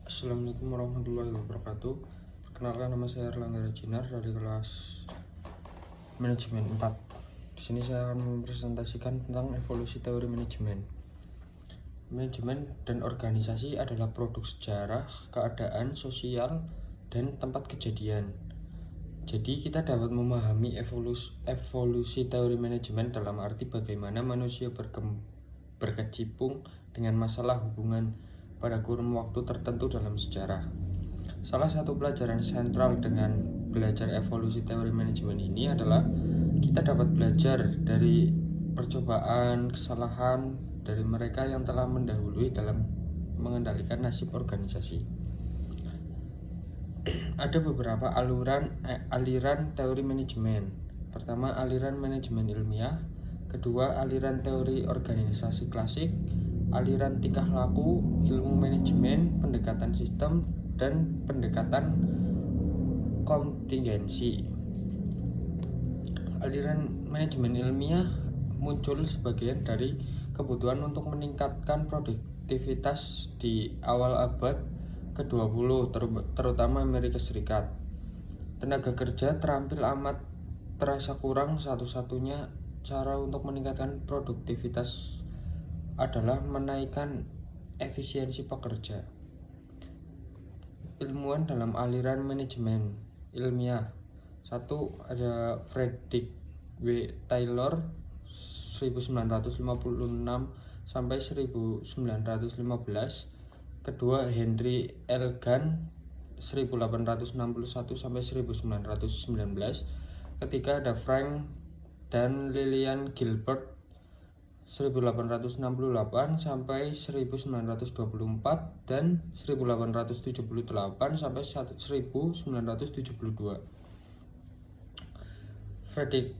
Assalamualaikum warahmatullahi wabarakatuh. Perkenalkan, nama saya Erlangga Rejinar dari kelas Manajemen 4. Di sini saya akan mempresentasikan tentang evolusi teori manajemen. Manajemen dan organisasi adalah produk sejarah, keadaan sosial, dan tempat kejadian. Jadi kita dapat memahami evolusi teori manajemen dalam arti bagaimana manusia berkecimpung dengan masalah hubungan pada kurun waktu tertentu dalam sejarah. Salah satu pelajaran sentral dengan belajar evolusi teori manajemen ini adalah kita dapat belajar dari percobaan, kesalahan dari mereka yang telah mendahului dalam mengendalikan nasib organisasi. Ada beberapa aliran teori manajemen. Pertama, aliran manajemen ilmiah. Kedua, aliran teori organisasi klasik. Aliran tingkah laku, ilmu manajemen, pendekatan sistem, dan pendekatan kontingensi. Aliran manajemen ilmiah muncul sebagian dari kebutuhan untuk meningkatkan produktivitas di awal abad ke-20, terutama Amerika Serikat. Tenaga kerja terampil amat terasa kurang. Satu-satunya cara untuk meningkatkan produktivitas adalah menaikkan efisiensi pekerja. Ilmuwan dalam aliran manajemen ilmiah. 1. Ada Frederick W. Taylor 1956 sampai 1915. Kedua, Henry L. Gann 1861 sampai 1919. Ketiga, ada Frank dan Lillian Gilbert 1868 sampai 1924 dan 1878 sampai 1972. Frederick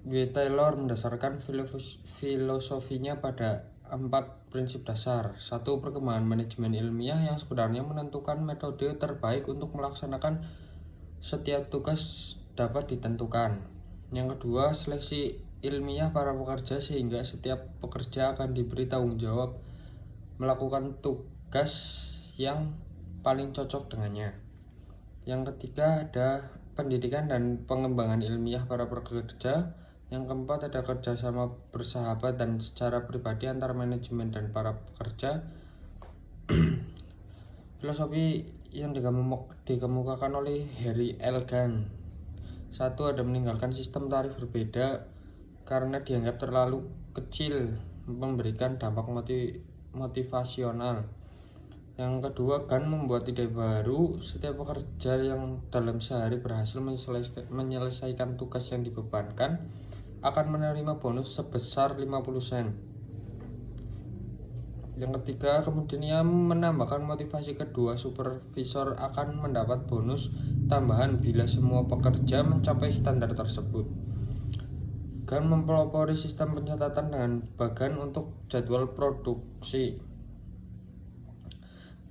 W. Taylor mendasarkan filosofinya pada 4 prinsip dasar. 1. Perkembangan manajemen ilmiah yang sebenarnya menentukan metode terbaik untuk melaksanakan setiap tugas dapat ditentukan. Yang kedua, seleksi ilmiah para pekerja sehingga setiap pekerja akan diberi tanggung jawab melakukan tugas yang paling cocok dengannya. Yang ketiga, ada pendidikan dan pengembangan ilmiah para pekerja. Yang keempat, ada kerjasama bersahabat dan secara pribadi antara manajemen dan para pekerja. Filosofi yang dikemukakan oleh Henry L. Gann. 1. Ada meninggalkan sistem tarif berbeda karena dianggap terlalu kecil memberikan dampak motivasional. Yang kedua, Gann membuat ide baru. Setiap pekerja yang dalam sehari berhasil menyelesaikan tugas yang dibebankan akan menerima bonus sebesar 50 sen. Yang ketiga, kemudian ia menambahkan motivasi kedua, supervisor akan mendapat bonus tambahan bila semua pekerja mencapai standar tersebut. Gann mempelopori sistem pencatatan dengan bagan untuk jadwal produksi.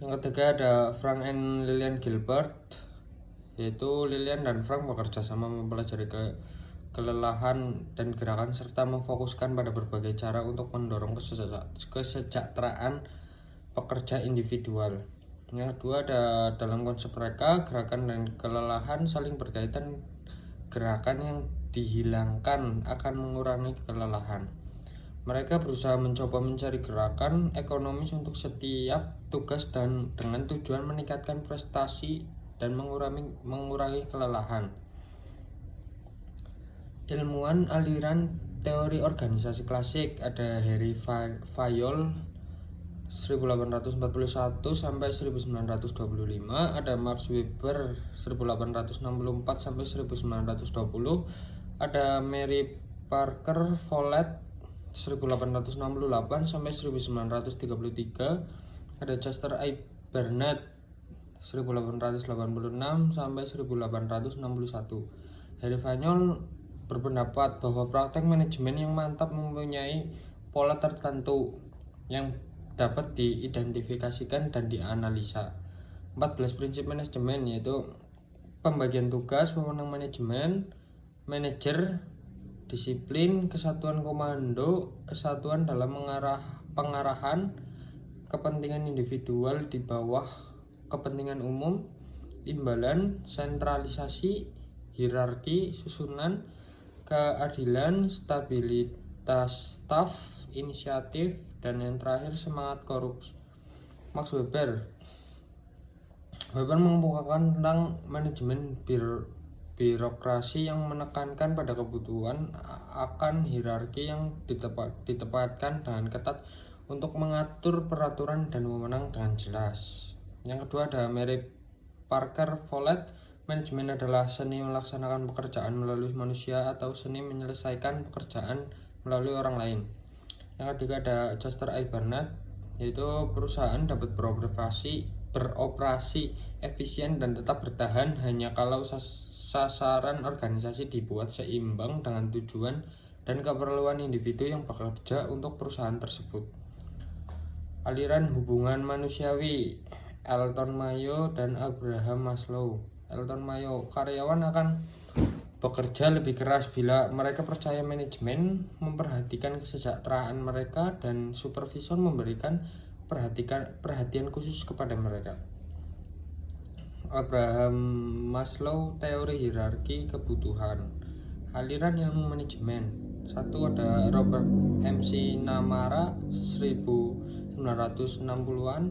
Yang ketiga, ada Frank and Lillian Gilbert, yaitu Lillian dan Frank bekerja sama mempelajari kelelahan dan gerakan serta memfokuskan pada berbagai cara untuk mendorong kesejahteraan pekerja individual. Yang kedua, ada dalam konsep mereka, gerakan dan kelelahan saling berkaitan. Gerakan yang dihilangkan akan mengurangi kelelahan. Mereka berusaha mencoba mencari gerakan ekonomis untuk setiap tugas dan dengan tujuan meningkatkan prestasi dan mengurangi kelelahan. Ilmuwan aliran teori organisasi klasik, ada Harry Fayol 1841 sampai 1925, ada Max Weber 1864 sampai 1920, ada Mary Parker Follett 1868 sampai 1933, ada Chester I. Burnett 1886 sampai 1861. Harry Fayol berpendapat bahwa praktek manajemen yang mantap mempunyai pola tertentu yang dapat diidentifikasikan dan dianalisa. 14 prinsip manajemen, yaitu pembagian tugas, wewenang manajemen, manajer, disiplin, kesatuan komando, kesatuan dalam pengarahan, kepentingan individual di bawah kepentingan umum, imbalan, sentralisasi, hierarki, susunan, keadilan, stabilitas staf, inisiatif, dan yang terakhir semangat korupsi. Max Weber mengemukakan tentang manajemen birokrasi yang menekankan pada kebutuhan akan hierarki yang ditempatkan dengan ketat untuk mengatur peraturan dan wewenang dengan jelas. Yang kedua ada Mary Parker Follett, manajemen adalah seni melaksanakan pekerjaan melalui manusia atau seni menyelesaikan pekerjaan melalui orang lain. Yang ketiga ada Chester I. Barnett, yaitu perusahaan dapat beroperasi efisien dan tetap bertahan hanya kalau sasaran organisasi dibuat seimbang dengan tujuan dan keperluan individu yang bekerja untuk perusahaan tersebut. Aliran hubungan manusiawi, Elton Mayo dan Abraham Maslow. Elton Mayo, karyawan akan bekerja lebih keras bila mereka percaya manajemen memperhatikan kesejahteraan mereka dan supervisor memberikan perhatian khusus kepada mereka. Abraham Maslow, teori hierarki kebutuhan. Aliran ilmu manajemen. Satu ada Robert MC Namara 1960-an,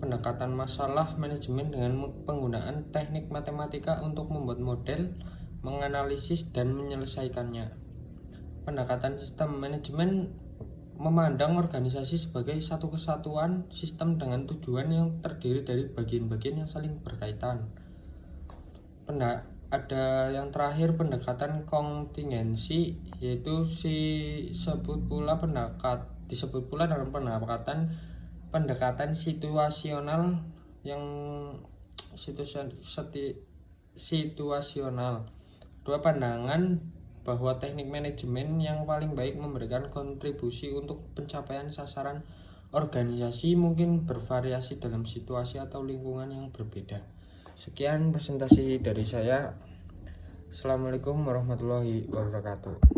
pendekatan masalah manajemen dengan penggunaan teknik matematika untuk membuat model, menganalisis dan menyelesaikannya. Pendekatan sistem manajemen memandang organisasi sebagai satu kesatuan sistem dengan tujuan yang terdiri dari bagian-bagian yang saling berkaitan. Ada yang terakhir pendekatan kontingensi, yaitu disebut pula dengan pendekatan situasional yang situasional. Dua pandangan bahwa teknik manajemen yang paling baik memberikan kontribusi untuk pencapaian sasaran organisasi mungkin bervariasi dalam situasi atau lingkungan yang berbeda. Sekian presentasi dari saya. Assalamualaikum warahmatullahi wabarakatuh.